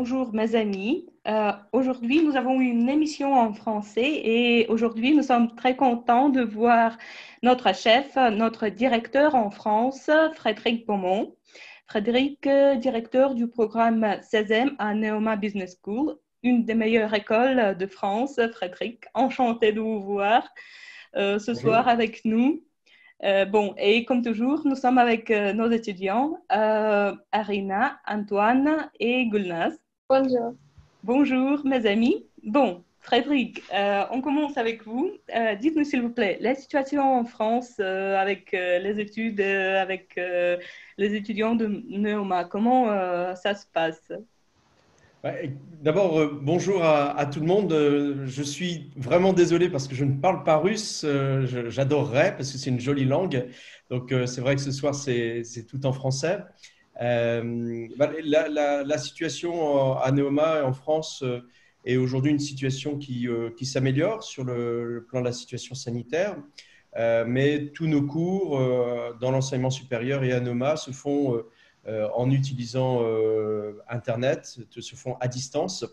bonjour mes amis. Aujourd'hui, nous avons une émission en français et aujourd'hui, nous sommes très contents de voir notre chef, notre directeur en France, Frédéric Beaumont. Frédéric, directeur du programme 16e à Neoma Business School, une des meilleures écoles de France. Frédéric, enchanté de vous voir ce soir Bonjour. avec nous. Bon, et comme toujours, nous sommes avec nos étudiants, Arina, Antoine et Gulnaz. Bonjour. Bonjour, mes amis. Bon, Frédéric, on commence avec vous. Dites-nous, s'il vous plaît, la situation en France avec les études, avec les étudiants de Neoma, comment ça se passe? D'abord, bonjour à tout le monde. Je suis vraiment désolé parce que je ne parle pas russe. J'adorerais parce que c'est une jolie langue. Donc, c'est vrai que ce soir, c'est tout en français. La situation à Neoma en France est aujourd'hui une situation qui s'améliore sur le plan de la situation sanitaire. Mais tous nos cours dans l'enseignement supérieur et à Neoma se font en utilisant Internet, se font à distance,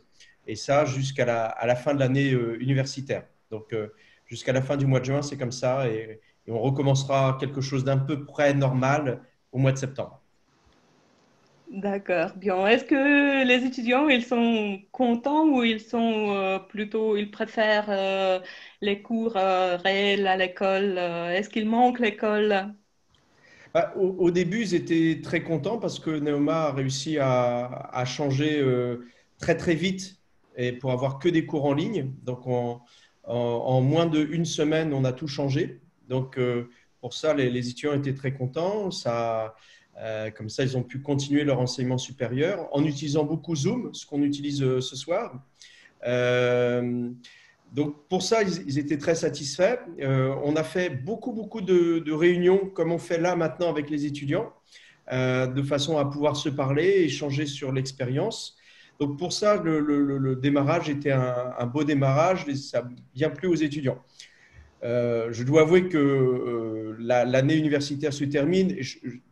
et ça jusqu'à à la fin de l'année universitaire. Donc, jusqu'à la fin du mois de juin, c'est comme ça, et on recommencera quelque chose d'un peu près normal au mois de septembre. D'accord, bien. Est-ce que les étudiants, ils sont contents ou ils sont plutôt, ils préfèrent les cours réels à l'école? Est-ce qu'il manque l'école? Au début, ils étaient très contents parce que Neoma a réussi à changer très très vite et pour avoir que des cours en ligne. Donc, en moins d'une semaine, on a tout changé. Donc, pour ça, les étudiants étaient très contents. Comme ça, ils ont pu continuer leur enseignement supérieur en utilisant beaucoup Zoom, ce qu'on utilise ce soir. Euh, donc pour ça, ils étaient très satisfaits. On a fait beaucoup de réunions comme on fait là maintenant avec les étudiants, de façon à pouvoir se parler, échanger sur l'expérience. Donc pour ça, le démarrage était un beau démarrage et ça a bien plu aux étudiants. Je dois avouer que l'année universitaire se termine et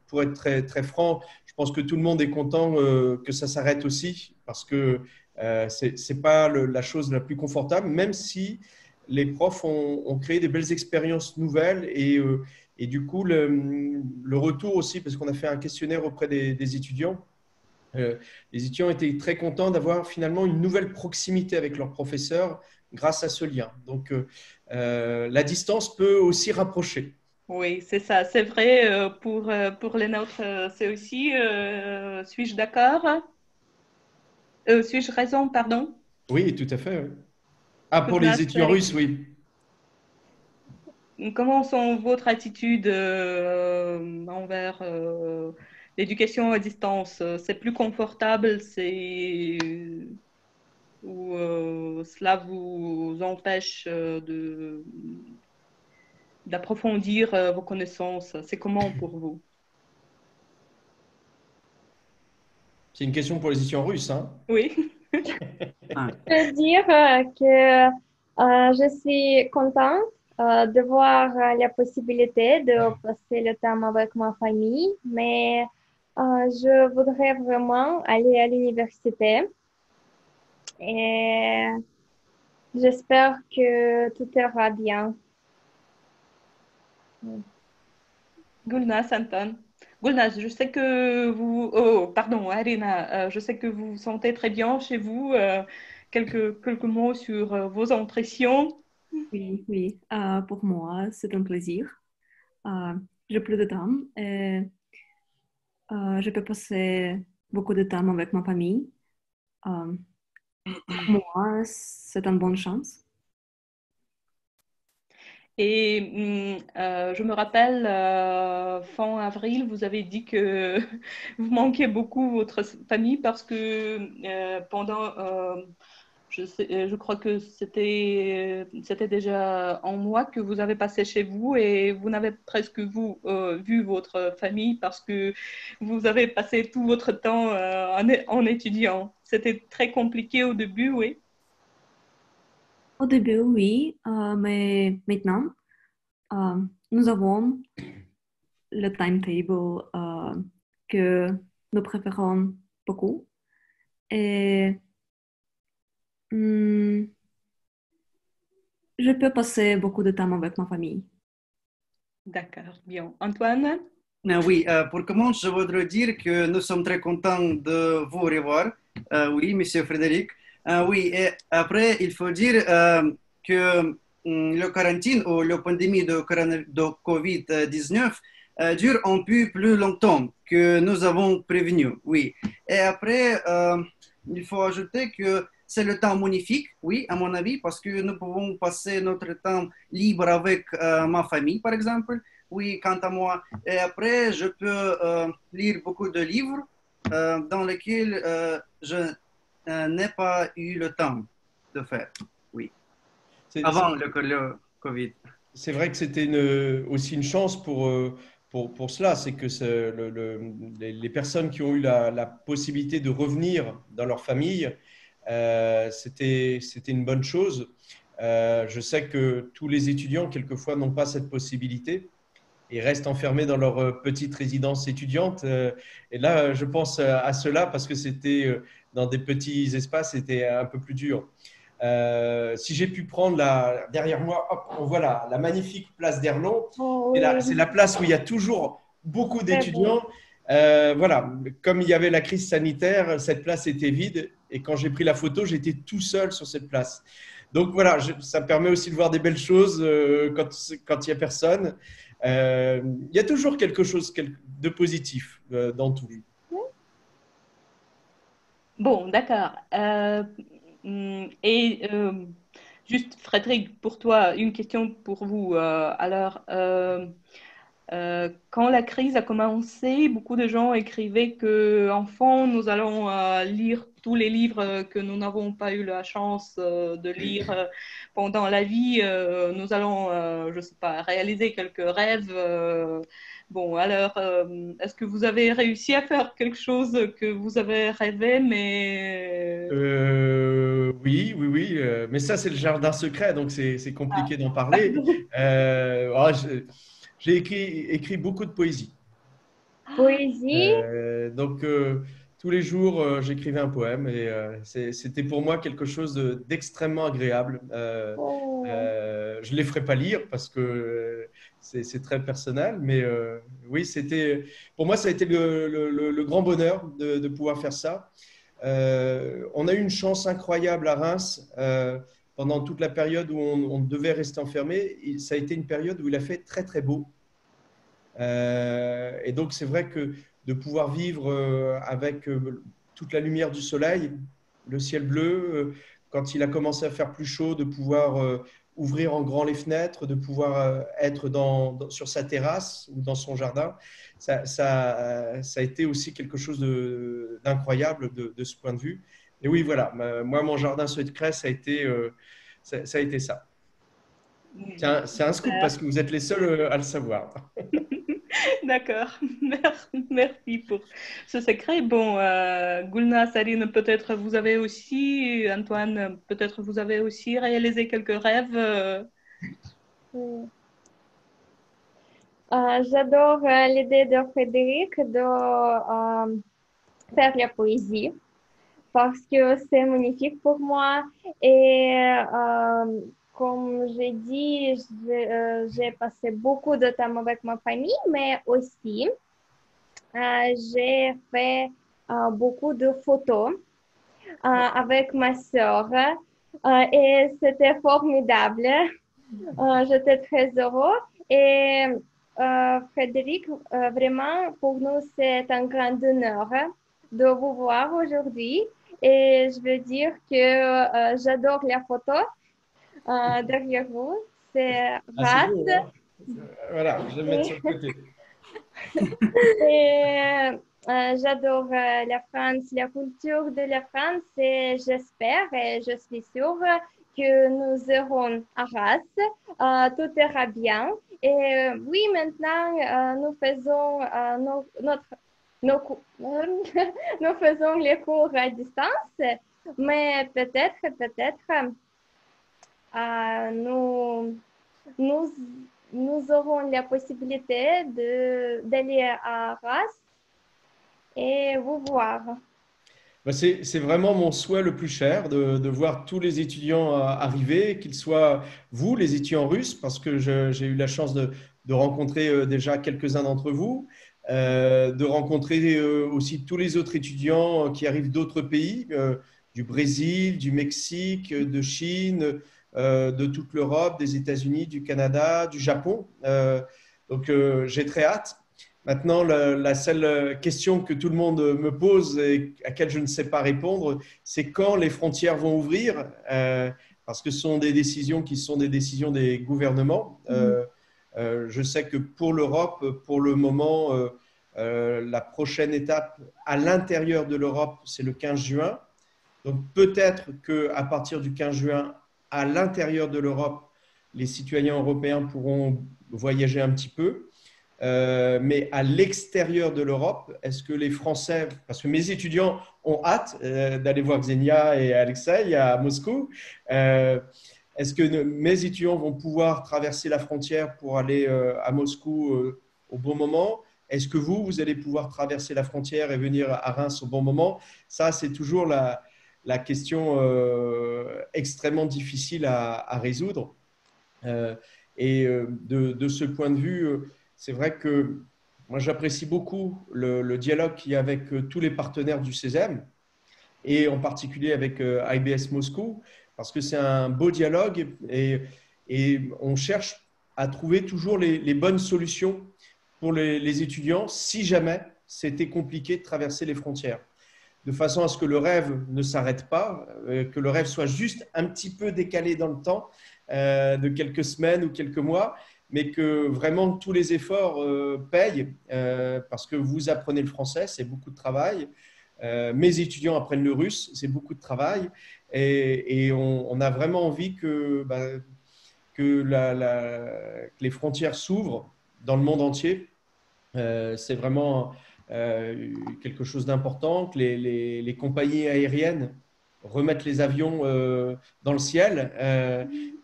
pour être très franc, je pense que tout le monde est content que ça s'arrête aussi parce que c'est pas la chose la plus confortable, même si les profs ont créé des belles expériences nouvelles et du coup, le retour aussi, parce qu'on a fait un questionnaire auprès des étudiants, les étudiants étaient très contents d'avoir finalement une nouvelle proximité avec leurs professeurs grâce à ce lien. Donc, la distance peut aussi rapprocher. Oui, c'est ça, c'est vrai pour les nôtres, c'est aussi, suis-je d'accord? Suis-je raison, pardon? Oui, tout à fait. Oui. Ah, pour les Goodness, étudiants russes, oui. comment sont votre attitude envers l'éducation à distance? C'est plus confortable, c'est ou cela vous empêche d'approfondir vos connaissances? C'est comment pour vous? C'est une question pour les étudiants russes, hein. Oui. Je veux dire que je suis contente de voir la possibilité de passer le temps avec ma famille, mais je voudrais vraiment aller à l'université et j'espère que tout ira bien. Gulnaz, Anton. Gulnaz, je sais que vous... Oh, pardon, Arina, je sais que vous vous sentez très bien chez vous. Quelques mots sur vos impressions. Oui, oui. Pour moi, c'est un plaisir. Euh, j'ai plus de temps et je peux passer beaucoup de temps avec ma famille. Euh, pour moi, c'est une bonne chance. Et je me rappelle, fin avril, vous avez dit que vous manquiez beaucoup votre famille parce que pendant je crois que c'était déjà un mois que vous avez passé chez vous et vous n'avez presque vu votre famille parce que vous avez passé tout votre temps en étudiant. C'était très compliqué au début, oui. Au début, oui, mais maintenant, euh, nous avons le timetable que nous préférons beaucoup et hum, je peux passer beaucoup de temps avec ma famille. D'accord, bien. Antoine? Oui, pour commencer, je voudrais dire que nous sommes très contents de vous revoir. Oui, Monsieur Frédéric. Oui, et après, il faut dire que le quarantine ou la pandémie de COVID-19 dure un peu plus longtemps que nous avons prévenu. Oui. Et après, il faut ajouter que c'est le temps magnifique, oui, à mon avis, parce que nous pouvons passer notre temps libre avec ma famille, par exemple. Oui, quant à moi. Et après, je peux lire beaucoup de livres dans lesquels je n'ai pas eu le temps de faire. Oui, avant le Covid. C'est vrai que c'était aussi une chance pour cela, c'est que les personnes qui ont eu la possibilité de revenir dans leur famille, c'était une bonne chose. Je sais que tous les étudiants, quelquefois, n'ont pas cette possibilité et restent enfermés dans leur petite résidence étudiante. Et là, je pense à cela parce que c'était dans des petits espaces, c'était un peu plus dur. Si j'ai pu prendre derrière moi, hop, on voit la magnifique place d'Erlon. Oh, C'est la place où il y a toujours beaucoup très beau. d'étudiants. Voilà, comme il y avait la crise sanitaire, cette place était vide. Et quand j'ai pris la photo, j'étais tout seul sur cette place. Donc voilà, ça me permet aussi de voir des belles choses quand il n'y a personne. Il y a toujours quelque chose de positif dans tout. Bon, d'accord. Et juste, Frédéric, pour toi, une question pour vous. Quand la crise a commencé, beaucoup de gens écrivaient que, enfant, nous allons lire tous les livres que nous n'avons pas eu la chance de lire pendant la vie. Nous allons, je sais pas, réaliser quelques rêves. Bon, alors, est-ce que vous avez réussi à faire quelque chose que vous avez rêvé, mais... Oui, oui, oui. Mais ça, c'est le jardin secret, donc c'est Ah. compliqué d'en parler. J'ai écrit beaucoup de poésie. Poésie? Donc, tous les jours, j'écrivais un poème et c'était pour moi quelque chose d'extrêmement agréable. Oh, Je ne les ferai pas lire parce que c'est très personnel, mais oui, pour moi, ça a été le grand bonheur de pouvoir faire ça. On a eu une chance incroyable à Reims pendant toute la période où on devait rester enfermé. Ça a été une période où il a fait très, très beau. Et donc, c'est vrai que de pouvoir vivre avec toute la lumière du soleil, le ciel bleu, quand il a commencé à faire plus chaud, de pouvoir ouvrir en grand les fenêtres, de pouvoir être sur sa terrasse ou dans son jardin, ça a été aussi quelque chose d'incroyable de ce point de vue. Et oui, voilà, moi, mon jardin secret, ça a été ça. C'est un scoop parce que vous êtes les seuls à le savoir. D'accord, merci pour ce secret. Bon, Gulna, Sarine, peut-être vous avez aussi, Antoine, peut-être vous avez aussi réalisé quelques rêves. oui. J'adore l'idée de Frédéric de faire la poésie parce que c'est magnifique pour moi. Et comme j'ai dit, j'ai passé beaucoup de temps avec ma famille, mais aussi j'ai fait beaucoup de photos avec ma sœur et c'était formidable. J'étais très heureuse et Frédéric, vraiment pour nous c'est un grand honneur de vous voir aujourd'hui et je veux dire que j'adore la photo derrière vous. C'est C'est beau, race hein? Voilà, je vais mettre sur le côté. et j'adore la France, la culture de la France et j'espère et je suis sûre que nous irons à Arras. Tout ira bien. Et oui, maintenant, nous faisons nous faisons les cours à distance, mais peut-être, nous, nous, nous aurons la possibilité d'aller à Arras et vous voir. C'est vraiment mon souhait le plus cher de voir tous les étudiants arriver, qu'ils soient vous, les étudiants russes, parce que j'ai eu la chance de rencontrer déjà quelques-uns d'entre vous, de rencontrer aussi tous les autres étudiants qui arrivent d'autres pays, du Brésil, du Mexique, de Chine, de toute l'Europe, des États-Unis, du Canada, du Japon. Donc j'ai très hâte. Maintenant, la seule question que tout le monde me pose et à laquelle je ne sais pas répondre, c'est quand les frontières vont ouvrir, parce que ce sont des décisions qui sont des décisions des gouvernements. Je sais que pour l'Europe, pour le moment, la prochaine étape à l'intérieur de l'Europe, c'est le 15 juin. Donc peut-être qu'à partir du 15 juin, à l'intérieur de l'Europe, les citoyens européens pourront voyager un petit peu. Mais à l'extérieur de l'Europe, est-ce que les Français, parce que mes étudiants ont hâte d'aller voir Xenia et Alexei à Moscou, est-ce que mes étudiants vont pouvoir traverser la frontière pour aller à Moscou au bon moment? Est-ce que vous allez pouvoir traverser la frontière et venir à Reims au bon moment? Ça, c'est toujours la question extrêmement difficile à résoudre. Et de ce point de vue, c'est vrai que moi, j'apprécie beaucoup le dialogue qu'il y a avec tous les partenaires du CESEM et en particulier avec IBS Moscou, parce que c'est un beau dialogue et on cherche à trouver toujours les bonnes solutions pour les étudiants si jamais c'était compliqué de traverser les frontières, de façon à ce que le rêve ne s'arrête pas, que le rêve soit juste un petit peu décalé dans le temps, de quelques semaines ou quelques mois, mais que vraiment tous les efforts payent, parce que vous apprenez le français, c'est beaucoup de travail. Mes étudiants apprennent le russe, c'est beaucoup de travail. Et on a vraiment envie que les frontières s'ouvrent dans le monde entier. C'est vraiment quelque chose d'important, que les compagnies aériennes remettent les avions dans le ciel.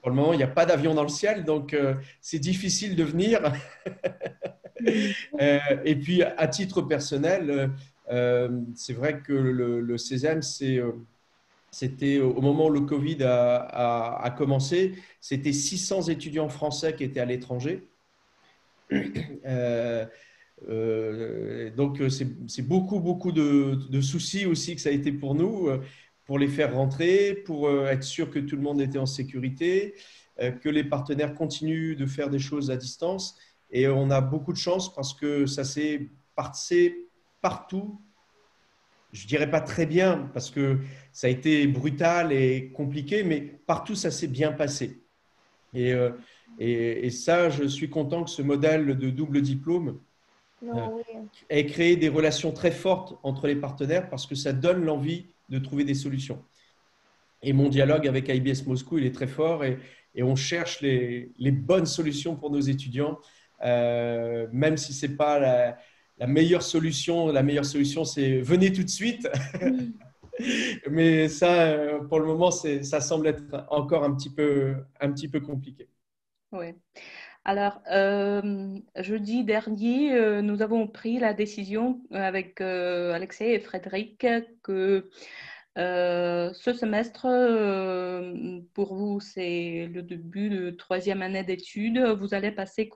Pour le moment, il n'y a pas d'avion dans le ciel, donc c'est difficile de venir. Et puis, à titre personnel, c'est vrai que le CESEM, c'était au moment où le Covid a commencé, c'était 600 étudiants français qui étaient à l'étranger. Donc, c'est beaucoup de soucis aussi que ça a été pour nous, pour les faire rentrer, pour être sûr que tout le monde était en sécurité, que les partenaires continuent de faire des choses à distance. Et on a beaucoup de chance parce que ça s'est passé partout. Je dirais pas très bien parce que ça a été brutal et compliqué, mais partout ça s'est bien passé. Et ça, je suis content que ce modèle de double diplôme ait créé des relations très fortes entre les partenaires parce que ça donne l'envie de trouver des solutions. Et mon dialogue avec IBS Moscou, il est très fort et on cherche les bonnes solutions pour nos étudiants, même si ce n'est pas la meilleure solution. La meilleure solution, c'est venez tout de suite. Mais ça, pour le moment, ça semble être encore un petit peu compliqué. Oui. Alors, jeudi dernier, nous avons pris la décision avec Alexei et Frédéric que ce semestre, pour vous, c'est le début de troisième année d'études. Vous allez passer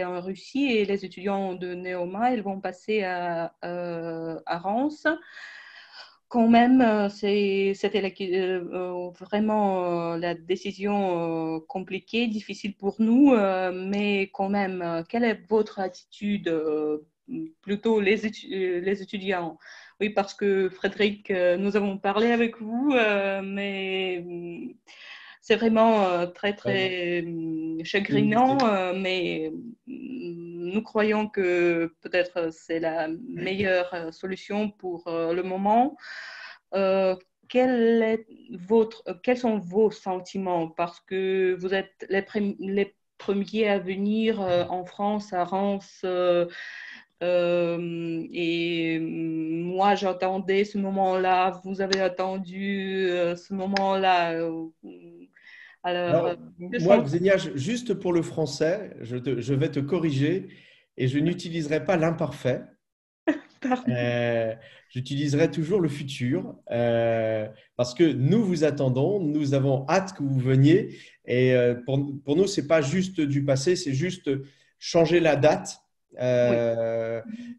en Russie et les étudiants de Neoma, ils vont passer à Reims. Quand même, c'était vraiment la décision compliquée, difficile pour nous, mais quand même, quelle est votre attitude, plutôt les étudiants? Oui, parce que Frédéric, nous avons parlé avec vous, mais c'est vraiment très, très chagrinant, mais nous croyons que peut-être c'est la meilleure solution pour le moment. Quels sont vos sentiments? Parce que vous êtes les premiers à venir en France, à Reims, et moi j'attendais ce moment-là, vous avez attendu ce moment-là. Alors, moi, Xenia, juste pour le français, je vais te corriger et je n'utiliserai pas l'imparfait. Pardon. J'utiliserai toujours le futur parce que nous vous attendons, nous avons hâte que vous veniez. Et pour nous, ce n'est pas juste du passé, c'est juste changer la date, Oui,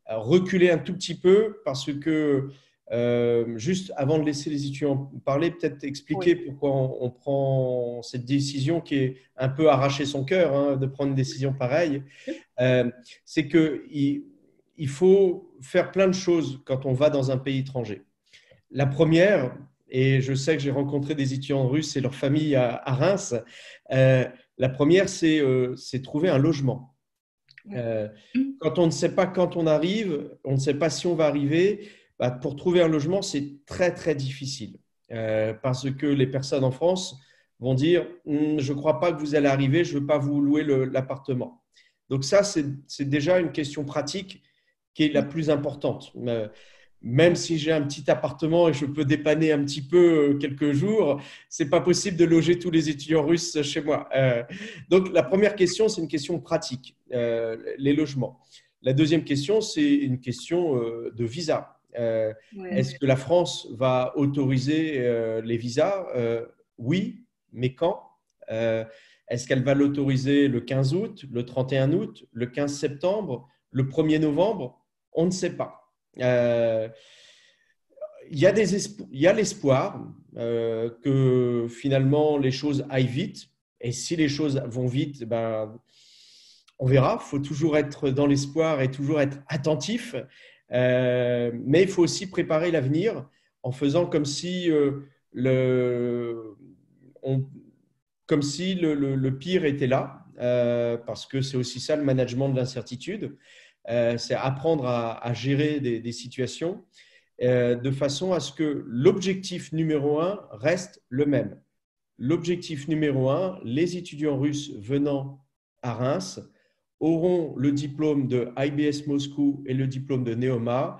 reculer un tout petit peu parce que juste avant de laisser les étudiants parler, peut-être expliquer oui, pourquoi on prend cette décision qui est un peu arracher son cœur, hein, de prendre une décision pareille. C'est qu'il faut faire plein de choses quand on va dans un pays étranger. La première, et je sais que j'ai rencontré des étudiants russes et leurs familles à Reims, la première, c'est trouver un logement. oui. Quand on ne sait pas quand on arrive, on ne sait pas si on va arriver, bah, pour trouver un logement, c'est très, très difficile. Parce que les personnes en France vont dire je ne crois pas que vous allez arriver, je ne veux pas vous louer l'appartement. Donc ça, c'est déjà une question pratique qui est la plus importante. Même si j'ai un petit appartement et je peux dépanner un petit peu quelques jours, c'est pas possible de loger tous les étudiants russes chez moi. Donc la première question, c'est une question pratique, les logements. La deuxième question, c'est une question de visa. Ouais. Est-ce que la France va autoriser les visas? Oui, mais quand? Est-ce qu'elle va l'autoriser le 15 août, le 31 août, le 15 septembre, le 1er novembre? On ne sait pas. Il y a l'espoir que finalement les choses aillent vite. Et si les choses vont vite, ben, on verra. Il faut toujours être dans l'espoir et toujours être attentif. Mais il faut aussi préparer l'avenir en faisant comme si, comme si le pire était là. Parce que c'est aussi ça le management de l'incertitude. C'est apprendre à gérer des situations de façon à ce que l'objectif numéro un reste le même. L'objectif numéro un, les étudiants russes venant à Reims auront le diplôme de IBS Moscou et le diplôme de Neoma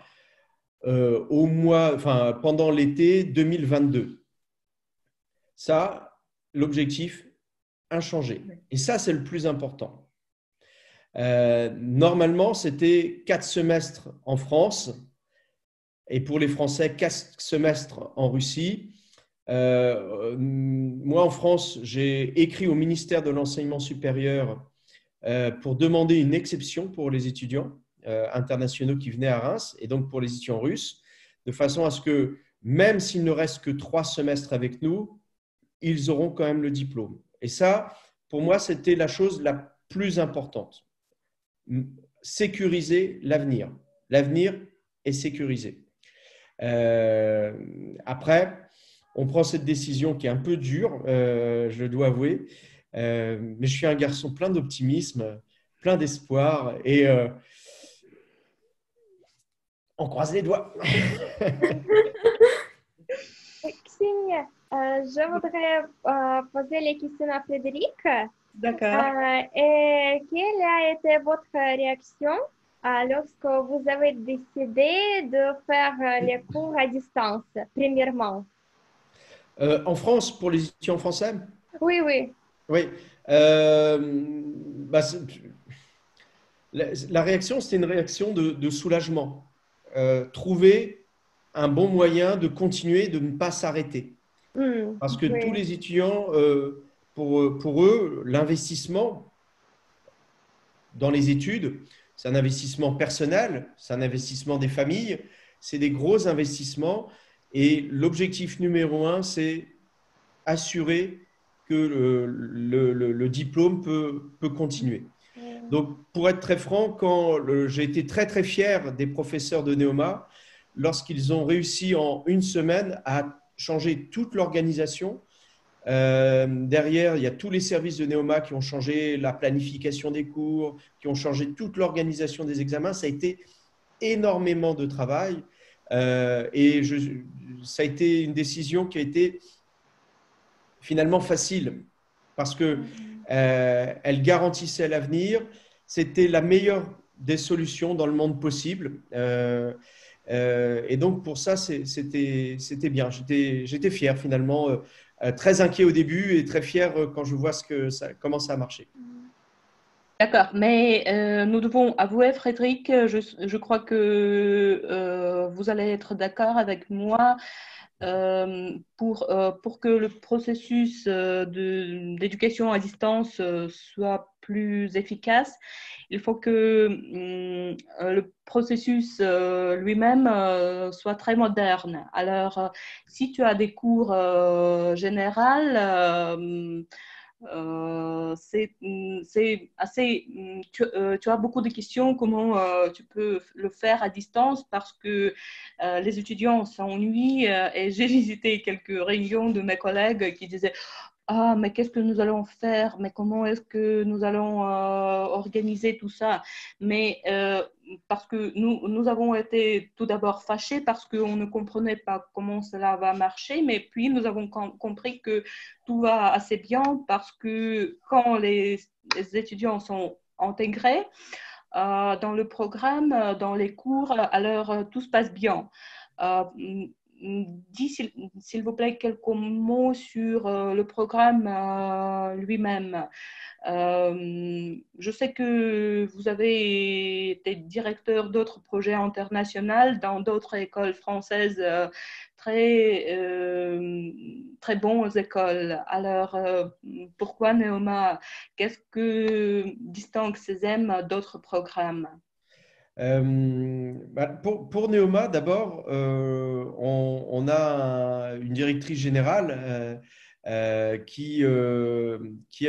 pendant l'été 2022. Ça, l'objectif inchangé. Et ça, c'est le plus important. Normalement, c'était 4 semestres en France et pour les Français, 4 semestres en Russie. Moi, en France, j'ai écrit au ministère de l'Enseignement supérieur pour demander une exception pour les étudiants internationaux qui venaient à Reims et donc pour les étudiants russes, de façon à ce que même s'il ne reste que 3 semestres avec nous, ils auront quand même le diplôme. Et ça, pour moi, c'était la chose la plus importante. Sécuriser l'avenir. L'avenir est sécurisé. Après, on prend cette décision qui est un peu dure, je dois avouer, mais je suis un garçon plein d'optimisme, plein d'espoir et on croise les doigts. Ksenia, je voudrais poser les questions à Frédéric. D'accord. Et quelle a été votre réaction lorsque vous avez décidé de faire les cours à distance, premièrement? En France, pour les étudiants français? Oui, oui. Oui. La réaction, c'était une réaction de soulagement. Trouver un bon moyen de continuer, de ne pas s'arrêter. Parce que tous Oui. les étudiants, pour eux, l'investissement dans les études, c'est un investissement personnel, c'est un investissement des familles, c'est des gros investissements. Et l'objectif numéro un, c'est assurer que le diplôme peut continuer. Donc, pour être très franc, j'ai été très, très fier des professeurs de Neoma lorsqu'ils ont réussi en une semaine à changer toute l'organisation. Derrière, il y a tous les services de Neoma qui ont changé la planification des cours, qui ont changé toute l'organisation des examens. Ça a été énormément de travail et ça a été une décision qui a été finalement facile parce que elle garantissait l'avenir. C'était la meilleure des solutions dans le monde possible. Et donc, pour ça, c'était bien. J'étais fier finalement, très inquiet au début et très fier quand je vois comment ça a marché. D'accord, mais nous devons avouer, Frédéric, je crois que vous allez être d'accord avec moi pour que le processus d'éducation à distance soit plus efficace. Il faut que le processus lui-même soit très moderne. Alors, si tu as des cours généraux, c'est assez. Tu as beaucoup de questions comment tu peux le faire à distance parce que les étudiants s'ennuient et j'ai visité quelques réunions de mes collègues qui disaient ah, mais qu'est-ce que nous allons faire? Mais comment est-ce que nous allons organiser tout ça? Mais parce que nous avons été tout d'abord fâchés parce qu'on ne comprenait pas comment cela va marcher, mais puis nous avons compris que tout va assez bien parce que quand les étudiants sont intégrés dans le programme, dans les cours, alors tout se passe bien. Dis s'il vous plaît quelques mots sur le programme lui-même. Je sais que vous avez été directeur d'autres projets internationaux dans d'autres écoles françaises très bonnes écoles. Alors, pourquoi Neoma? Qu'est-ce que distingue CESEM d'autres programmes? Pour Neoma, d'abord, on a une directrice générale qui a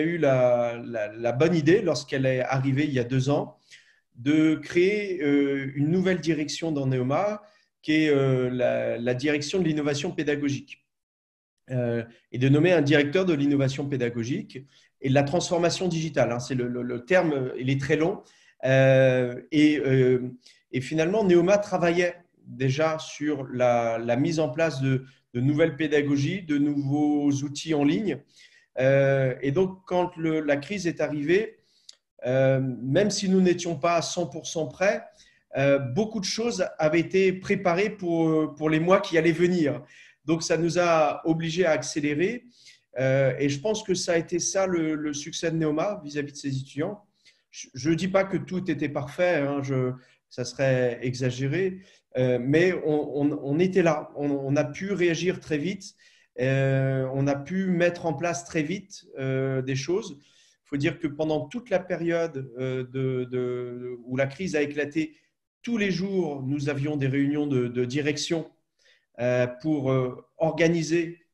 eu la bonne idée, lorsqu'elle est arrivée il y a 2 ans, de créer une nouvelle direction dans Neoma, qui est la direction de l'innovation pédagogique, et de nommer un directeur de l'innovation pédagogique et de la transformation digitale. C'est le terme, il est très long. Et finalement, Neoma travaillait déjà sur la mise en place de nouvelles pédagogies, de nouveaux outils en ligne. Et donc, quand la crise est arrivée, même si nous n'étions pas à 100% prêts, beaucoup de choses avaient été préparées pour les mois qui allaient venir. Donc, ça nous a obligés à accélérer. Et je pense que ça a été ça le succès de Neoma vis-à-vis de ses étudiants. Je ne dis pas que tout était parfait, hein, ça serait exagéré, mais on était là. On a pu réagir très vite. On a pu mettre en place très vite des choses. Il faut dire que pendant toute la période où la crise a éclaté, tous les jours, nous avions des réunions de direction pour organiser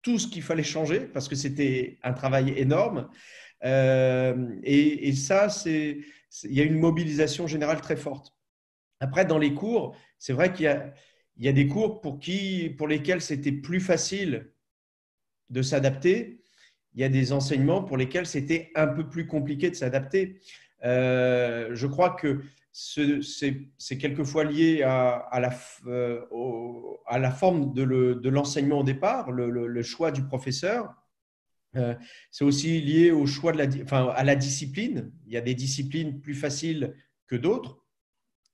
tout ce qu'il fallait changer, parce que c'était un travail énorme. Et ça, il y a une mobilisation générale très forte. Après, dans les cours, c'est vrai qu'il y a des cours pour lesquels c'était plus facile de s'adapter. Il y a des enseignements pour lesquels c'était un peu plus compliqué de s'adapter. Je crois que c'est quelquefois lié à la forme de l'enseignement au départ, le choix du professeur. C'est aussi lié au choix à la discipline. Il y a des disciplines plus faciles que d'autres.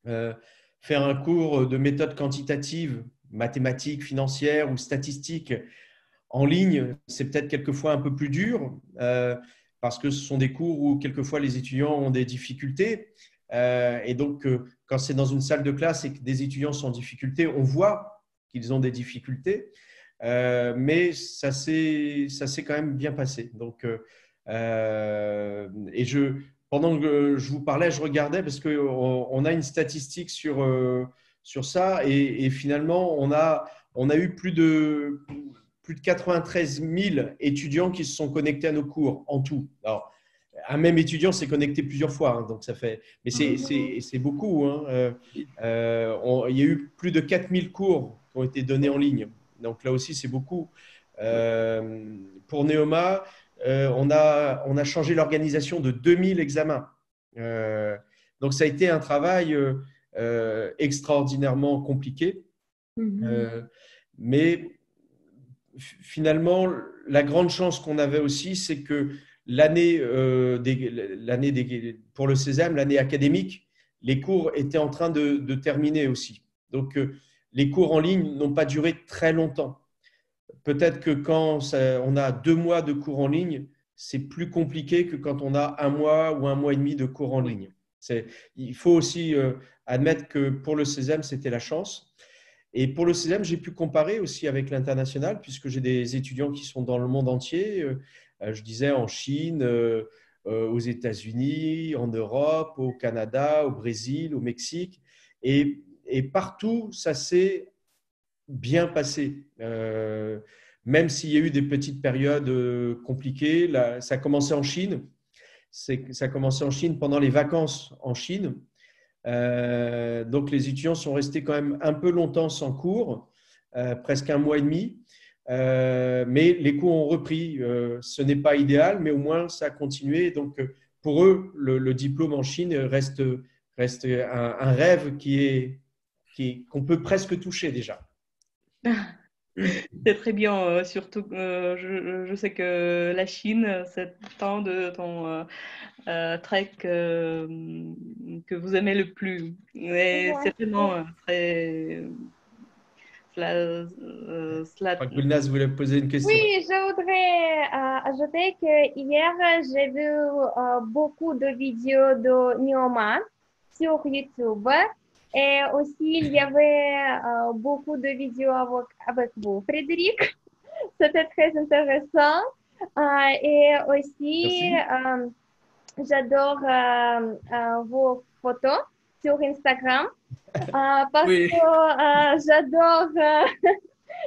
Faire un cours de méthode quantitative, mathématiques, financières ou statistiques en ligne, c'est peut-être quelquefois un peu plus dur parce que ce sont des cours où quelquefois les étudiants ont des difficultés. Et donc, quand c'est dans une salle de classe et que des étudiants sont en difficulté, on voit qu'ils ont des difficultés. Mais ça s'est quand même bien passé. Donc, pendant que je vous parlais, je regardais parce qu'on a une statistique sur ça et finalement, on a eu plus de 93 000 étudiants qui se sont connectés à nos cours en tout. Alors, un même étudiant s'est connecté plusieurs fois, hein, donc ça fait. Mais c'est beaucoup. Hein. Il y a eu plus de 4000 cours qui ont été donnés en ligne. Donc là aussi, c'est beaucoup. Pour Neoma, on a changé l'organisation de 2000 examens. Donc ça a été un travail extraordinairement compliqué. Mais finalement, la grande chance qu'on avait aussi, c'est que pour le CESEM, l'année académique, les cours étaient en train de terminer aussi. Donc, les cours en ligne n'ont pas duré très longtemps. Peut-être que quand on a 2 mois de cours en ligne, c'est plus compliqué que quand on a un mois ou un mois et demi de cours en ligne. Il faut aussi admettre que pour le CESEM, c'était la chance. Et pour le CESEM, j'ai pu comparer aussi avec l'international, puisque j'ai des étudiants qui sont dans le monde entier. Je disais en Chine, aux États-Unis, en Europe, au Canada, au Brésil, au Mexique. Et partout, ça s'est bien passé. Même s'il y a eu des petites périodes compliquées, là, ça a commencé en Chine. Ça a commencé en Chine pendant les vacances en Chine. Donc, les étudiants sont restés quand même un peu longtemps sans cours, presque un mois et demi. Mais les cours ont repris. Ce n'est pas idéal, mais au moins, ça a continué. Donc, pour eux, le diplôme en Chine reste un rêve qu'on peut presque toucher déjà. C'est très bien, surtout je sais que la Chine, c'est un de ton trek que vous aimez le plus. Et c'est vraiment très... Gulnaz voulait poser une question. Oui, je voudrais ajouter que hier, j'ai vu beaucoup de vidéos de Neoma sur YouTube. Et aussi, il y avait beaucoup de vidéos avec vous, Frédéric. C'était très intéressant. Et aussi, j'adore vos photos sur Instagram parce Oui. que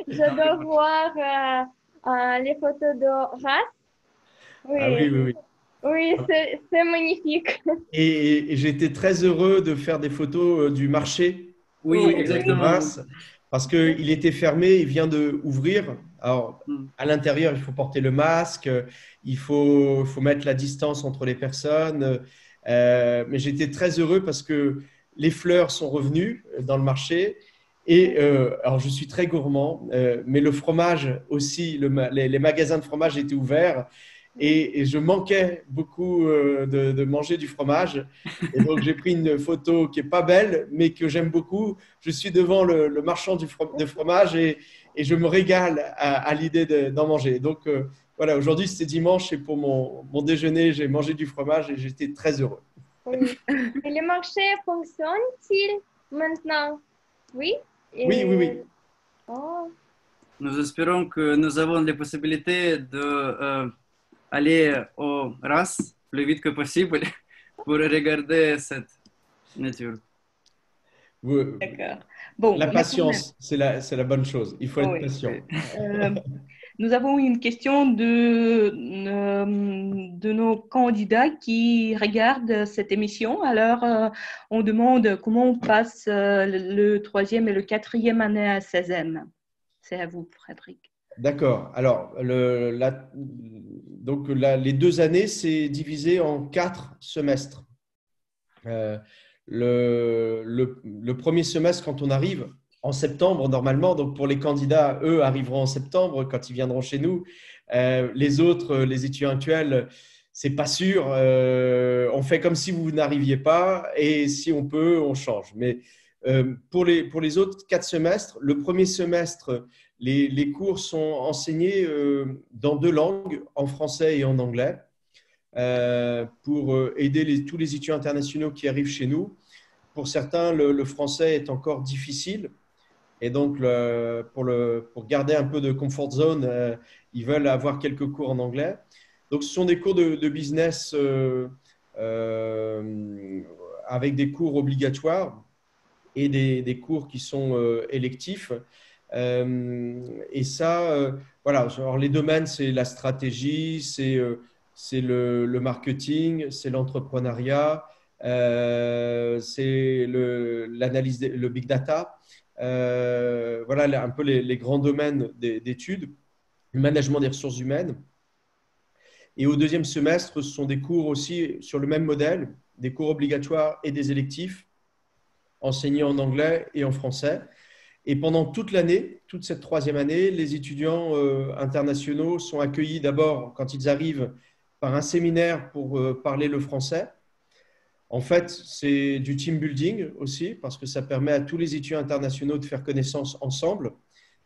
j'adore voir les photos de race. Oui, Ah oui, oui, oui. oui, c'est magnifique. Et j'étais très heureux de faire des photos du marché Oui, de exactement. Reims parce qu'il était fermé, il vient d'ouvrir. Alors, à l'intérieur, il faut porter le masque, il faut mettre la distance entre les personnes. Mais j'étais très heureux parce que les fleurs sont revenues dans le marché. Et alors, je suis très gourmand, mais le fromage aussi, les magasins de fromage étaient ouverts. Et je manquais beaucoup de manger du fromage. Et donc, j'ai pris une photo qui n'est pas belle, mais que j'aime beaucoup. Je suis devant le marchand de fromage et je me régale à l'idée d'en manger. Donc, voilà, aujourd'hui, c'était dimanche et pour mon déjeuner, j'ai mangé du fromage et j'étais très heureux. Oui. Et le marché fonctionne-t-il maintenant? Oui? Oui, oui, oui. Oh. Nous espérons que nous avons les possibilités d'aller au RAS le plus vite que possible pour regarder cette nature. D'accord. Bon, la patience, c'est la bonne chose. Il faut être patient. Nous avons une question de nos candidats qui regardent cette émission. Alors, on demande comment on passe le 3e et le 4e année à 16e. C'est à vous, Frédéric. D'accord. Alors, donc les 2 années, c'est divisé en 4 semestres. Le premier semestre, quand on arrive en septembre, normalement, donc pour les candidats, eux arriveront en septembre quand ils viendront chez nous. Les autres, les étudiants actuels, c'est pas sûr. On fait comme si vous n'arriviez pas et si on peut, on change. Mais pour les autres 4 semestres, le premier semestre, les cours sont enseignés dans 2 langues, en français et en anglais, pour aider tous les étudiants internationaux qui arrivent chez nous. Pour certains, le français est encore difficile. Et donc, pour garder un peu de comfort zone, ils veulent avoir quelques cours en anglais. Donc, ce sont des cours de business avec des cours obligatoires et des cours qui sont électifs. Et ça, voilà. Alors, les domaines, c'est la stratégie, c'est le marketing, c'est l'entrepreneuriat, c'est l'analyse, le big data. Voilà un peu les grands domaines d'études, le management des ressources humaines. Et au 2e semestre, ce sont des cours aussi sur le même modèle, des cours obligatoires et des électifs, enseignés en anglais et en français. Et pendant toute l'année, toute cette 3e année, les étudiants internationaux sont accueillis d'abord, quand ils arrivent, par un séminaire pour parler le français. En fait, c'est du team building aussi, parce que ça permet à tous les étudiants internationaux de faire connaissance ensemble,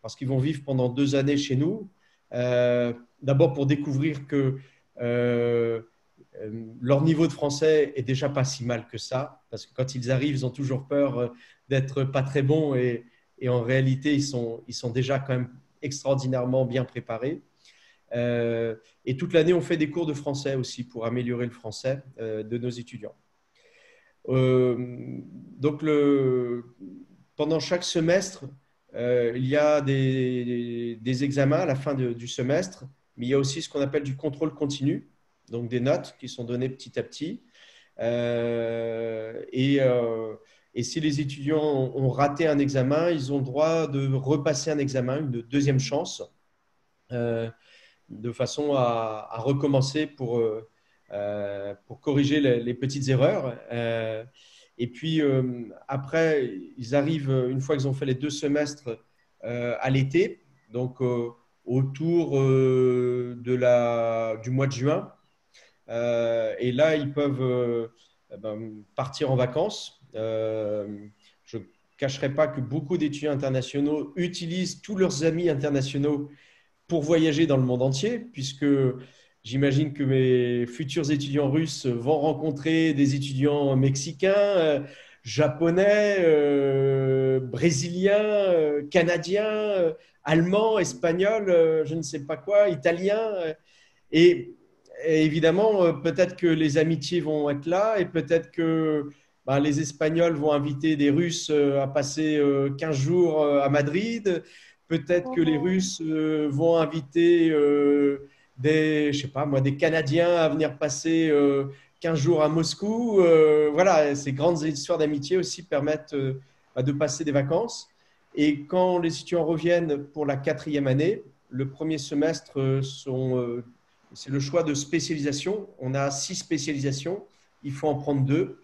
parce qu'ils vont vivre pendant 2 années chez nous. D'abord pour découvrir que leur niveau de français est déjà pas si mal que ça, parce que quand ils arrivent, ils ont toujours peur d'être pas très bons et en réalité, ils sont déjà quand même extraordinairement bien préparés. Et toute l'année, on fait des cours de français aussi pour améliorer le français de nos étudiants. Donc, pendant chaque semestre, il y a des examens à la fin du semestre, mais il y a aussi ce qu'on appelle du contrôle continu, donc des notes qui sont données petit à petit. Et si les étudiants ont raté un examen, ils ont le droit de repasser un examen, une deuxième chance, de façon à recommencer pour corriger les petites erreurs. Et puis, après, ils arrivent, une fois qu'ils ont fait les 2 semestres, à l'été, donc autour du mois de juin. Et là, ils peuvent partir en vacances. Je ne cacherai pas que beaucoup d'étudiants internationaux utilisent tous leurs amis internationaux pour voyager dans le monde entier, puisque j'imagine que mes futurs étudiants russes vont rencontrer des étudiants mexicains, japonais, brésiliens, canadiens, allemands, espagnols, je ne sais pas quoi, italiens. Et évidemment, peut-être que les amitiés vont être là et peut-être que les Espagnols vont inviter des Russes à passer 15 jours à Madrid. Peut-être que les Russes vont inviter je sais pas moi, des Canadiens à venir passer 15 jours à Moscou. Voilà, ces grandes histoires d'amitié aussi permettent de passer des vacances. Et quand les étudiants reviennent pour la 4e année, le premier semestre c'est le choix de spécialisation. On a 6 spécialisations. Il faut en prendre 2.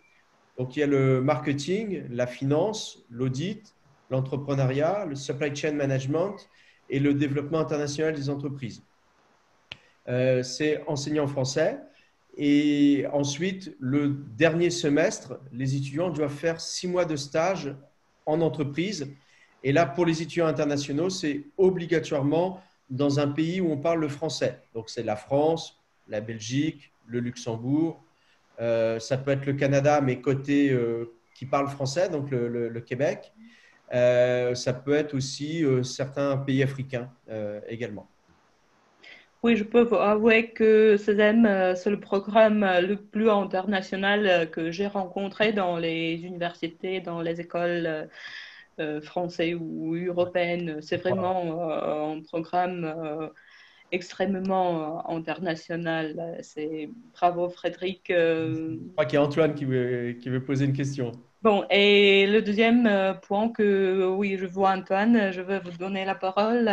Donc, il y a le marketing, la finance, l'audit, l'entrepreneuriat, le supply chain management et le développement international des entreprises. C'est enseigné en français. Et ensuite, le dernier semestre, les étudiants doivent faire 6 mois de stage en entreprise. Et là, pour les étudiants internationaux, c'est obligatoirement dans un pays où on parle le français. Donc, c'est la France, la Belgique, le Luxembourg. Ça peut être le Canada, mais côté qui parle français, donc le Québec. Ça peut être aussi certains pays africains également. Oui, je peux vous avouer que CESEM, c'est le programme le plus international que j'ai rencontré dans les universités, dans les écoles françaises ou européennes. C'est vraiment un programme extrêmement international. C'est bravo Frédéric. Je crois qu'il y a Antoine qui veut poser une question. Bon, et le deuxième point que, oui, je vois Antoine, je vais vous donner la parole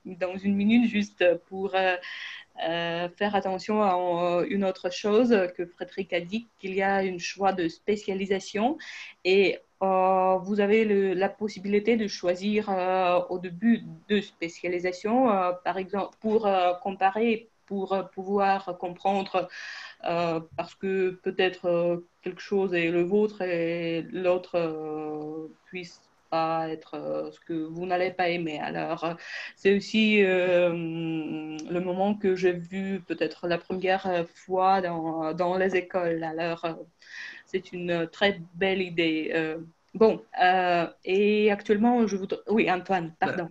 dans une minute juste pour faire attention à une autre chose que Frédéric a dit, qu'il y a un choix de spécialisation et vous avez la possibilité de choisir au début 2 spécialisations, par exemple, pour comparer, pour pouvoir comprendre parce que peut-être quelque chose est le vôtre et l'autre puisse pas être ce que vous n'allez pas aimer. Alors, c'est aussi le moment que j'ai vu peut-être la première fois dans les écoles. Alors, c'est une très belle idée. Bon, et actuellement, je voudrais... Oui, Antoine, pardon.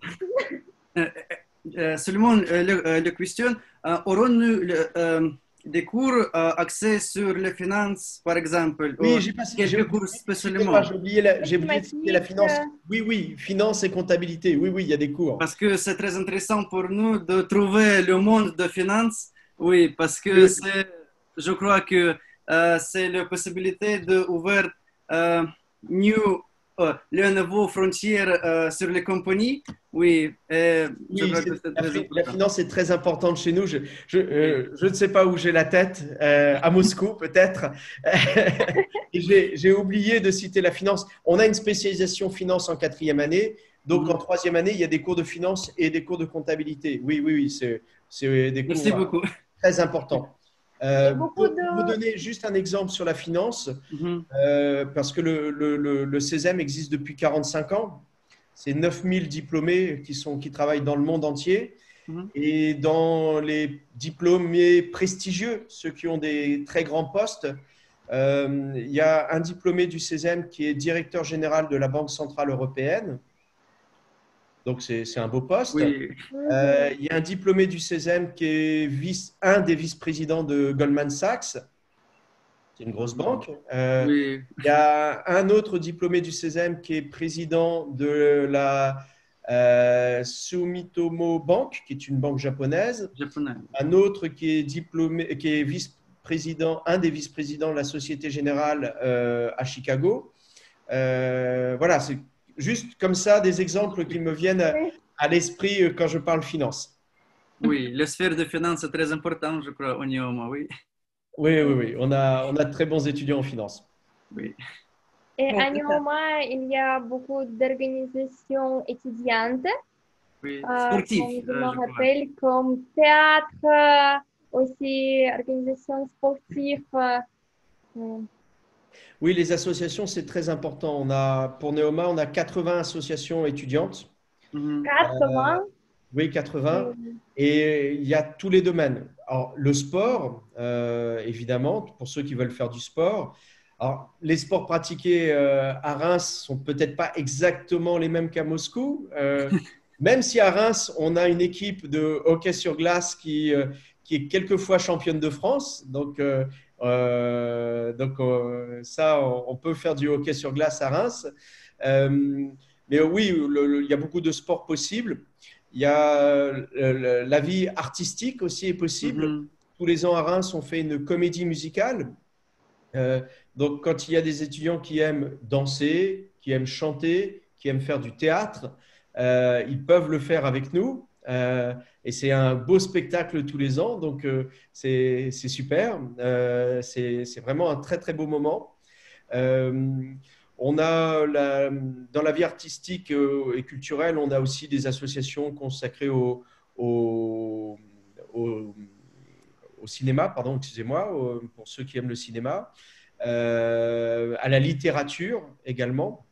Seulement, la question, aurons-nous des cours axés sur les finances, par exemple? Oui, j'ai cours spécialement. J'ai oublié de citer la finance. Oui, finance et comptabilité. Oui, il y a des cours. Parce que c'est très intéressant pour nous de trouver le monde de finances. Oui, parce que je crois que c'est la possibilité d'ouvrir les nouvelles frontières sur les compagnies. Oui, la finance est très importante chez nous. Je ne sais pas où j'ai la tête, à Moscou peut-être. J'ai oublié de citer la finance. On a une spécialisation finance en 4e année. Donc, en 3e année, il y a des cours de finance et des cours de comptabilité. Oui, c'est des cours très importants. Pour vous donner juste un exemple sur la finance, parce que le CESEM existe depuis 45 ans. C'est 9000 diplômés qui travaillent dans le monde entier. Mhm. Et dans les diplômés prestigieux, ceux qui ont des très grands postes, il y a un diplômé du CESEM qui est directeur général de la Banque centrale européenne. Donc, c'est un beau poste. Oui, Il y a un diplômé du CESEM qui est un des vice-présidents de Goldman Sachs. C'est une grosse banque. oui, Il y a un autre diplômé du CESEM qui est président de la Sumitomo Bank, qui est une banque japonaise. japonais. Un autre qui est diplômé, qui est vice-président, un des vice-présidents de la Société Générale à Chicago. Voilà, c'est juste comme ça des exemples qui me viennent à l'esprit quand je parle finance. Oui, la sphère de finance est très importante, je crois, au Neoma, oui. Oui, oui, oui. On a de très bons étudiants en finance. Oui, Et Bon, à Neoma, il y a beaucoup d'organisations étudiantes, oui. comme Sportif, je me je crois. rappelle, comme théâtre, aussi organisations sportives. Oui, les associations, c'est très important. Pour Neoma, on a 80 associations étudiantes. Mhm. 80. Oui, 80. Et il y a tous les domaines. Alors, le sport, évidemment, pour ceux qui veulent faire du sport. Alors, les sports pratiqués à Reims sont peut-être pas exactement les mêmes qu'à Moscou. Même si à Reims, on a une équipe de hockey sur glace qui est quelquefois championne de France. Ça, on peut faire du hockey sur glace à Reims. Mais oui, il y a beaucoup de sports possibles. Il y a la vie artistique aussi est possible. Mhm. Tous les ans à Reims, on fait une comédie musicale. Euh, donc, quand il y a des étudiants qui aiment danser, qui aiment chanter, qui aiment faire du théâtre, ils peuvent le faire avec nous. Et c'est un beau spectacle tous les ans. Donc, c'est super. C'est vraiment un très, très beau moment. Euh, on a dans la vie artistique et culturelle, on a aussi des associations consacrées au, au- au cinéma, pardon, excusez-moi, pour ceux qui aiment le cinéma, à la littérature également.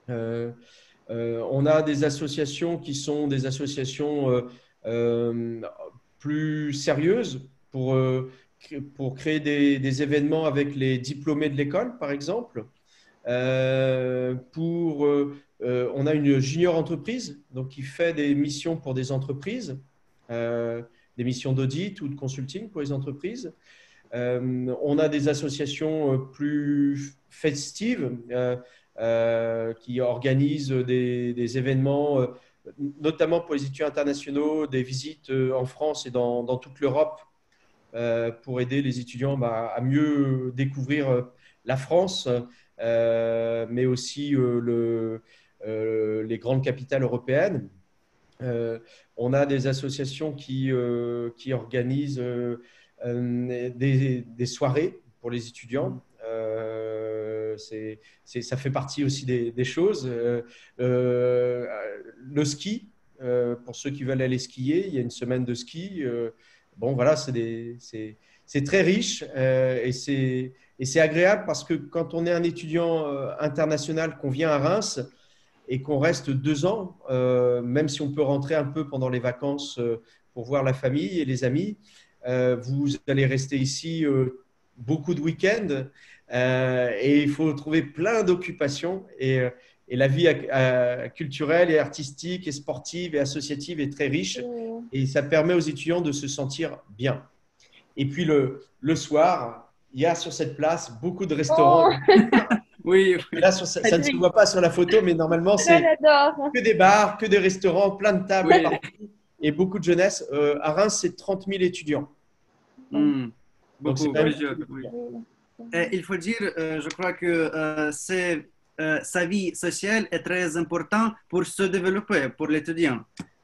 Euh, on a des associations qui sont des associations euh, plus sérieuses pour créer des événements avec les diplômés de l'école, par exemple. On a une junior entreprise donc qui fait des missions pour des entreprises, des missions d'audit ou de consulting pour les entreprises. On a des associations plus festives qui organisent des événements, notamment pour les étudiants internationaux, des visites en France et dans toute l'Europe pour aider les étudiants à mieux découvrir la France, mais aussi les grandes capitales européennes. Euh, on a des associations qui organisent des soirées pour les étudiants. Ça fait partie aussi des choses. Le ski, pour ceux qui veulent aller skier, il y a une semaine de ski. Bon, voilà, c'est très riche et c'est agréable parce que quand on est un étudiant international, qu'on vient à Reims, et qu'on reste 2 ans, même si on peut rentrer un peu pendant les vacances pour voir la famille et les amis, vous allez rester ici beaucoup de week-ends et il faut trouver plein d'occupations et la vie culturelle et artistique et sportive et associative est très riche et ça permet aux étudiants de se sentir bien. Et puis le soir, il y a sur cette place beaucoup de restaurants. Oui, oui. Là, ça ne se voit pas sur la photo, mais normalement, c'est J'adore. que des bars, que des restaurants, plein de tables Oui. partout et beaucoup de jeunesse. À Reims, c'est 30 000 étudiants. Hmm. Donc, c'est Beaucoup, quand même plusieurs, beaucoup oui. d'étudiants. Il faut dire, je crois que sa vie sociale est très importante pour se développer, pour l'étudiant.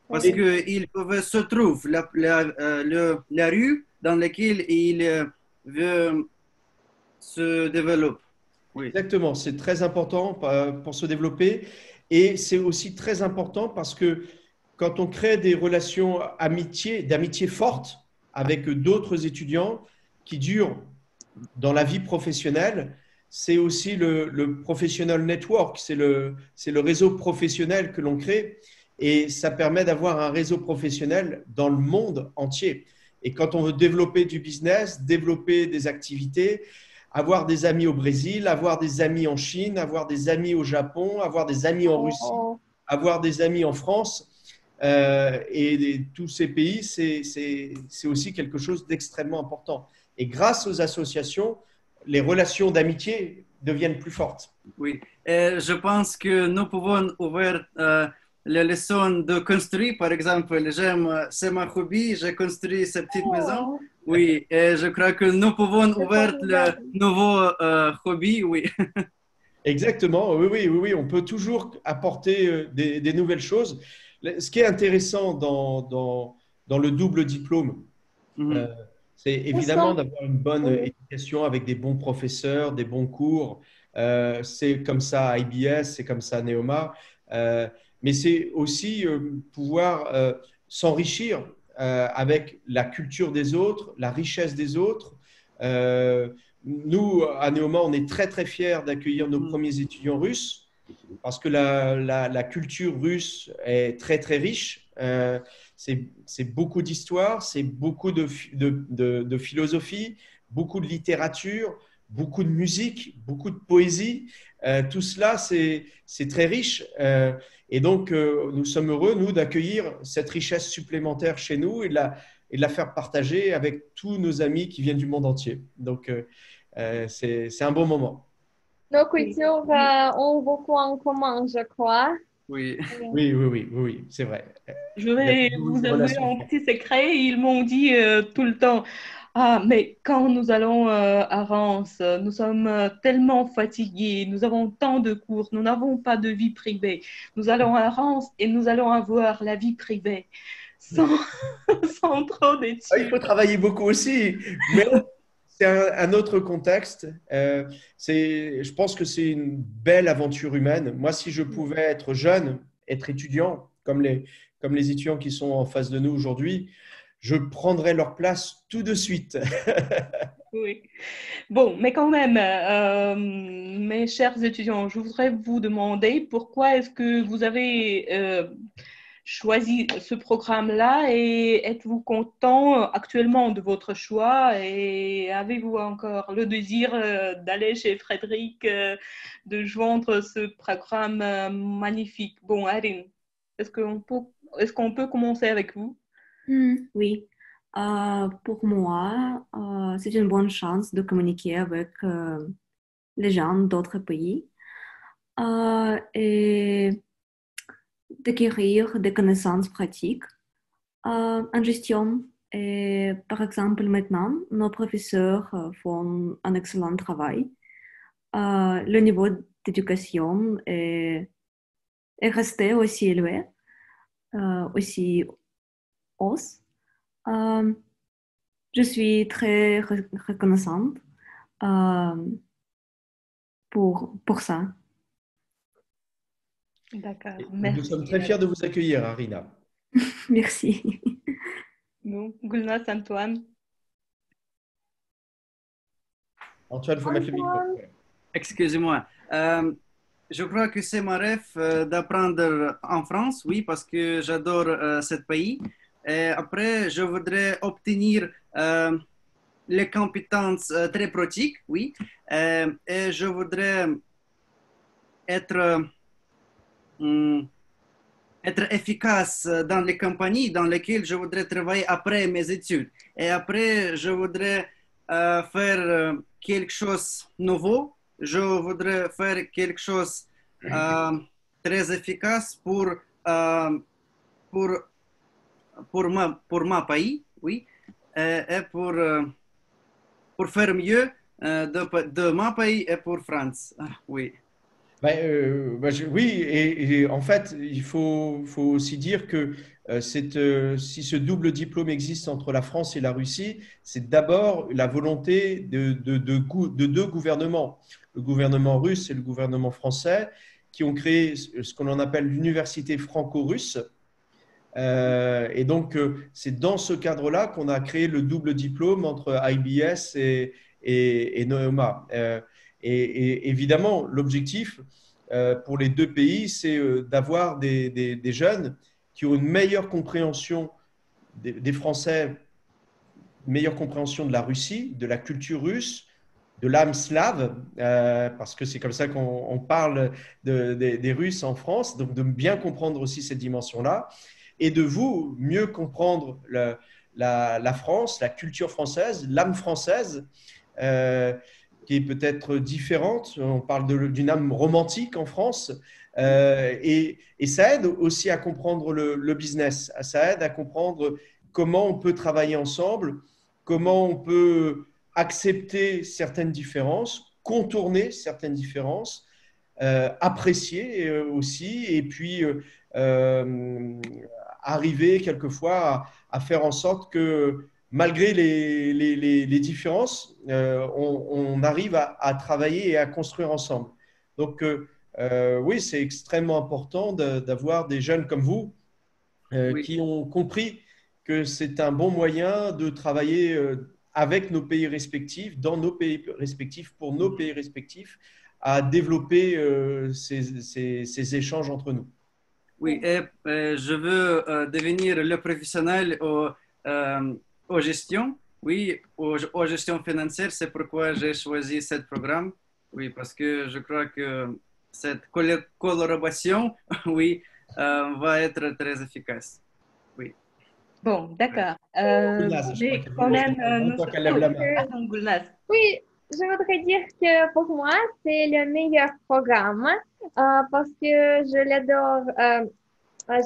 Parce Et- qu'il se trouve la rue dans laquelle il veut se développer. Oui. Exactement, c'est très important pour se développer et c'est aussi très important parce que quand on crée des relations d'amitié fortes avec d'autres étudiants qui durent dans la vie professionnelle, c'est aussi le professional network, c'est le réseau professionnel que l'on crée et ça permet d'avoir un réseau professionnel dans le monde entier. Et quand on veut développer du business, développer des activités, avoir des amis au Brésil, avoir des amis en Chine, avoir des amis au Japon, avoir des amis en Russie, avoir des amis en France, et tous ces pays, c'est aussi quelque chose d'extrêmement important. Et grâce aux associations, les relations d'amitié deviennent plus fortes. Oui, et je pense que nous pouvons ouvrir les leçons de construire. Par exemple, c'est ma hobby, j'ai construit cette petite maison. Oui, et je crois que nous pouvons ouvrir le nouveau hobby, oui. Exactement, oui, on peut toujours apporter des nouvelles choses. Ce qui est intéressant dans le double diplôme, c'est évidemment d'avoir une bonne éducation avec des bons professeurs, des bons cours. C'est comme ça à IBS, c'est comme ça à Neoma. Mais c'est aussi pouvoir s'enrichir avec la culture des autres, la richesse des autres. Nous, à Neoma, on est très, très fiers d'accueillir nos premiers étudiants russes parce que la culture russe est très, très riche. C'est beaucoup d'histoire, c'est beaucoup de philosophie, beaucoup de littérature, beaucoup de musique, beaucoup de poésie. Tout cela, c'est très riche. Et donc, nous sommes heureux, nous, d'accueillir cette richesse supplémentaire chez nous et de la faire partager avec tous nos amis qui viennent du monde entier. Donc, c'est un bon moment. Nos cultures ont beaucoup en commun, je crois. Oui, oui, c'est vrai. Je vais vous avouer un petit secret. Ils m'ont dit tout le temps, ah, mais quand nous allons à Reims, nous sommes tellement fatigués, nous avons tant de cours, nous n'avons pas de vie privée. Nous allons à Reims et nous allons avoir la vie privée sans, sans trop d'études. Il faut travailler beaucoup aussi, mais c'est un autre contexte. Je pense que c'est une belle aventure humaine. Moi, si je pouvais être jeune, être étudiant, comme les étudiants qui sont en face de nous aujourd'hui, je prendrais leur place tout de suite. Oui. Bon, mais quand même, mes chers étudiants, je voudrais vous demander pourquoi est-ce que vous avez choisi ce programme-là et êtes-vous content actuellement de votre choix et avez-vous encore le désir d'aller chez Frédéric, de joindre ce programme magnifique? Bon, Arin, est-ce qu'on peut commencer avec vous? Oui. Pour moi, c'est une bonne chance de communiquer avec les gens d'autres pays et d'acquérir des connaissances pratiques en gestion. Et par exemple, maintenant, nos professeurs font un excellent travail. Le niveau d'éducation est resté aussi élevé, aussi hausse. Je suis très reconnaissante pour ça. D'accord, Nous sommes très fiers de vous accueillir, Arina. Merci. Nous, Gulnaz, Antoine. Antoine, il faut mettre le micro. excusez-moi. Je crois que c'est mon rêve d'apprendre en France, oui, parce que j'adore ce pays. Et après, je voudrais obtenir les compétences très pratiques, oui. Et je voudrais être efficace dans les compagnies dans lesquelles je voudrais travailler après mes études. Et après, je voudrais faire quelque chose de nouveau. Je voudrais faire quelque chose très efficace pour ma pays, oui, et pour faire mieux de ma pays et pour France, oui. Oui, et en fait, il faut aussi dire que si ce double diplôme existe entre la France et la Russie, c'est d'abord la volonté de deux gouvernements, le gouvernement russe et le gouvernement français, qui ont créé ce qu'on appelle l'université franco-russe. Et donc, c'est dans ce cadre-là qu'on a créé le double diplôme entre IBS et Neoma. Et évidemment, l'objectif, pour les deux pays, c'est d'avoir des jeunes qui ont une meilleure compréhension des Français, une meilleure compréhension de la Russie, de la culture russe, de l'âme slave, parce que c'est comme ça qu'on parle des Russes en France, donc de bien comprendre aussi cette dimension-là, et de vous mieux comprendre la France, la culture française, l'âme française, qui est peut-être différente. On parle d'une âme romantique en France, et ça aide aussi à comprendre le business, ça aide à comprendre comment on peut travailler ensemble, comment on peut accepter certaines différences, contourner certaines différences, apprécier aussi, et puis arriver quelquefois à faire en sorte que malgré les différences, on arrive à travailler et à construire ensemble. Donc oui, c'est extrêmement important d'avoir des jeunes comme vous Oui. qui ont compris que c'est un bon moyen de travailler avec nos pays respectifs, dans nos pays respectifs, pour nos pays respectifs, à développer ces échanges entre nous. Oui, et je veux devenir le professionnel aux gestions, oui, aux gestions financières. C'est pourquoi j'ai choisi ce programme, oui, parce que je crois que cette collaboration, oui, va être très efficace. Oui. Bon, d'accord. Gulnaz, je crois Mais qu'elle quand veut même, je crois qu'elle lève la main. Pardon, Gulnaz. Oui, je voudrais dire que pour moi, c'est le meilleur programme parce que je l'adore.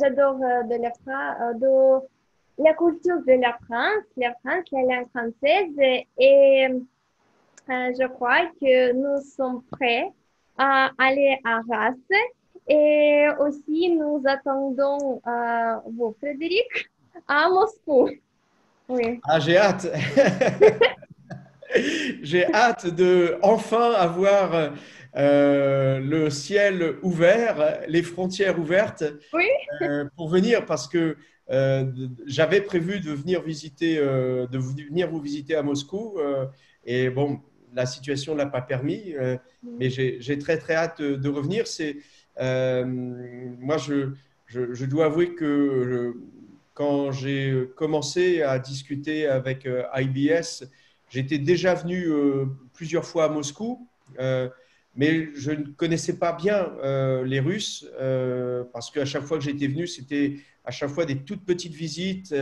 J'adore de la culture de la France, la langue française, et je crois que nous sommes prêts à aller à Arras. Et aussi, nous attendons vous, Frédéric, à Moscou. Oui. Ah, j'ai hâte. J'ai hâte de enfin avoir le ciel ouvert, les frontières ouvertes Oui. pour venir, parce que j'avais prévu de venir vous visiter à Moscou, et bon, la situation ne l'a pas permis, mais j'ai très très hâte de revenir. Moi, je dois avouer que quand j'ai commencé à discuter avec IBS, j'étais déjà venu plusieurs fois à Moscou, mais je ne connaissais pas bien les Russes, parce qu'à chaque fois que j'étais venu, c'était à chaque fois des toutes petites visites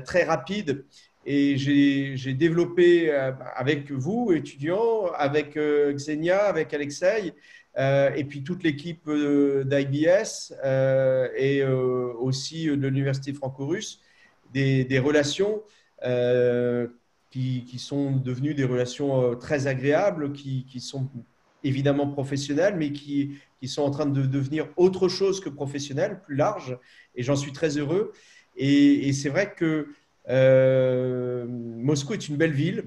très rapides. Et j'ai développé avec vous, étudiants, avec Xenia, avec Alexei, et puis toute l'équipe d'IBS et aussi de l'Université franco-russe, des relations qui sont devenues des relations très agréables, qui sont évidemment professionnelles, mais qui sont en train de devenir autre chose que professionnelles, plus larges, et j'en suis très heureux. Et c'est vrai que Moscou est une belle ville.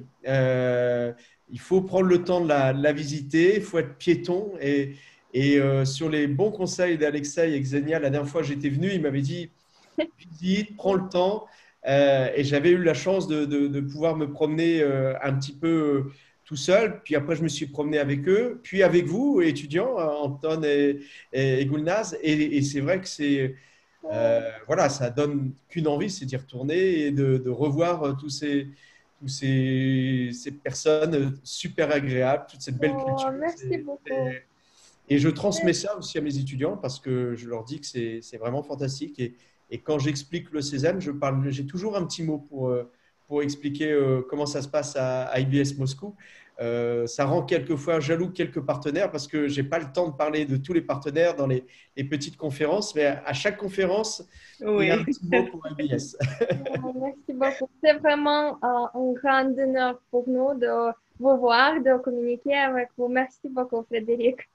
Il faut prendre le temps de la visiter, il faut être piéton. Et sur les bons conseils d'Alexei et Xenia, la dernière fois que j'étais venu, il m'avait dit visite, prends le temps. Et j'avais eu la chance de pouvoir me promener un petit peu tout seul. Puis après, je me suis promené avec eux, puis avec vous, étudiants, Anton et Gulnaz. Et c'est vrai que voilà, ça donne qu'une envie, c'est d'y retourner et de revoir ces personnes super agréables, toute cette belle Oh, culture. merci beaucoup. Et je transmets ça aussi à mes étudiants parce que je leur dis que c'est vraiment fantastique. Et quand j'explique le Césame, j'ai toujours un petit mot pour expliquer comment ça se passe à IBS Moscou. Ça rend quelquefois jaloux quelques partenaires parce que je n'ai pas le temps de parler de tous les partenaires dans les petites conférences, mais à chaque conférence, il y a un Oui. petit mot pour IBS. Oh, merci beaucoup. C'est vraiment un grand honneur pour nous de vous voir, de communiquer avec vous. Merci beaucoup, Frédéric.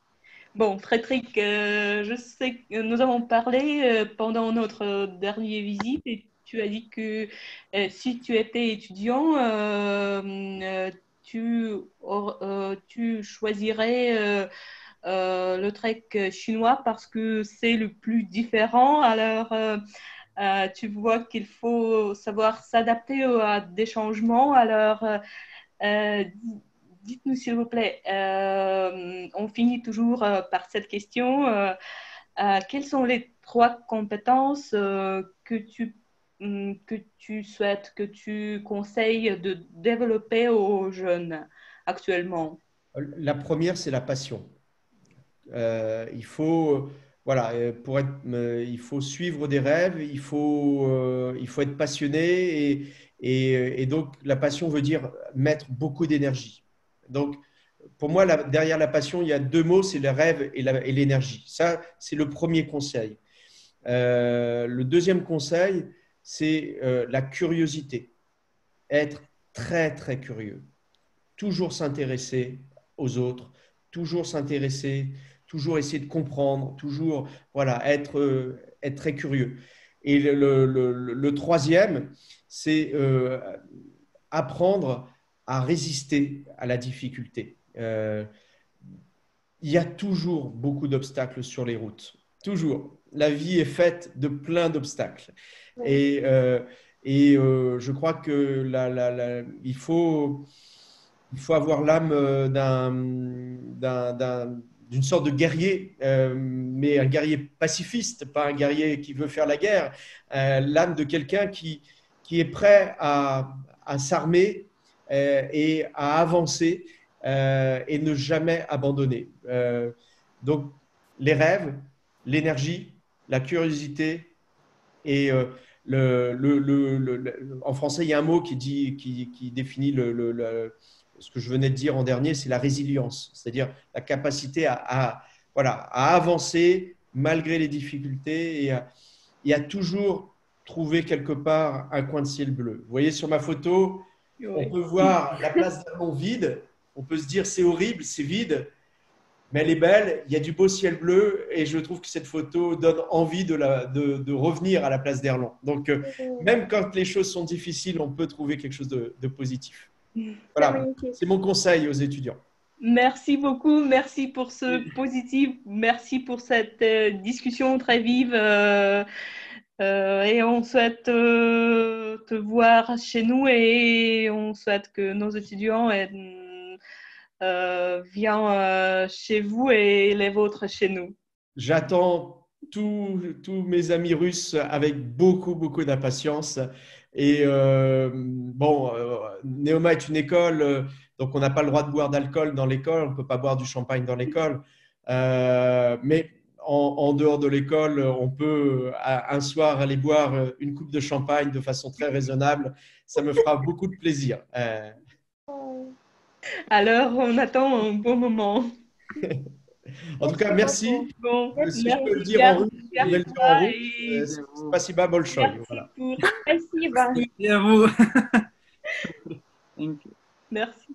Bon, Frédéric, je sais que nous avons parlé pendant notre dernière visite et tu as dit que si tu étais étudiant, tu choisirais le trek chinois parce que c'est le plus différent. Alors, tu vois qu'il faut savoir s'adapter à des changements. Alors, dites-nous s'il vous plaît, on finit toujours par cette question. Quelles sont les 3 compétences que tu souhaites, que tu conseilles de développer aux jeunes actuellement? La première, c'est la passion. Il faut, voilà, il faut suivre des rêves, il faut être passionné et donc la passion veut dire mettre beaucoup d'énergie. Donc, pour moi, derrière la passion, il y a 2 mots, c'est le rêve et l'énergie. Ça, c'est le premier conseil. Le deuxième conseil, c'est la curiosité. Être très, très curieux. Toujours s'intéresser aux autres, toujours s'intéresser, toujours essayer de comprendre, toujours voilà, être très curieux. Et le troisième, c'est apprendre à résister à la difficulté. Il y a toujours beaucoup d'obstacles sur les routes. Toujours. La vie est faite de plein d'obstacles. Et, je crois que il faut avoir l'âme d'une sorte de guerrier, mais un guerrier pacifiste, pas un guerrier qui veut faire la guerre. L'âme de quelqu'un qui est prêt à s'armer et à avancer et ne jamais abandonner. Donc, les rêves, l'énergie, la curiosité et en français, il y a un mot qui définit ce que je venais de dire en dernier, c'est la résilience, c'est-à-dire la capacité voilà, à avancer malgré les difficultés et à toujours trouver quelque part un coin de ciel bleu. Vous voyez sur ma photo, on peut voir la place d'Arlon vide, on peut se dire c'est horrible, c'est vide, mais elle est belle, il y a du beau ciel bleu et je trouve que cette photo donne envie de revenir à la place d'Erlon. Donc, même quand les choses sont difficiles, on peut trouver quelque chose de positif. Voilà, c'est mon conseil aux étudiants. Merci beaucoup, merci pour ce positif, merci pour cette discussion très vive et on souhaite te voir chez nous et on souhaite que nos étudiants viennent chez vous et les vôtres chez nous. J'attends tous mes amis russes avec beaucoup, beaucoup d'impatience. Et Neoma est une école, donc on n'a pas le droit de boire d'alcool dans l'école, on ne peut pas boire du champagne dans l'école. Mais en dehors de l'école, on peut un soir aller boire une coupe de champagne de façon très raisonnable. Ça me fera beaucoup de plaisir. Alors, on attend un bon moment. En tout cas, merci. Bon, Si je peux le dire en russe, je vais le dire en russe. Spasiba bolshoï. Voilà. Спасибо. Merci à vous. Merci.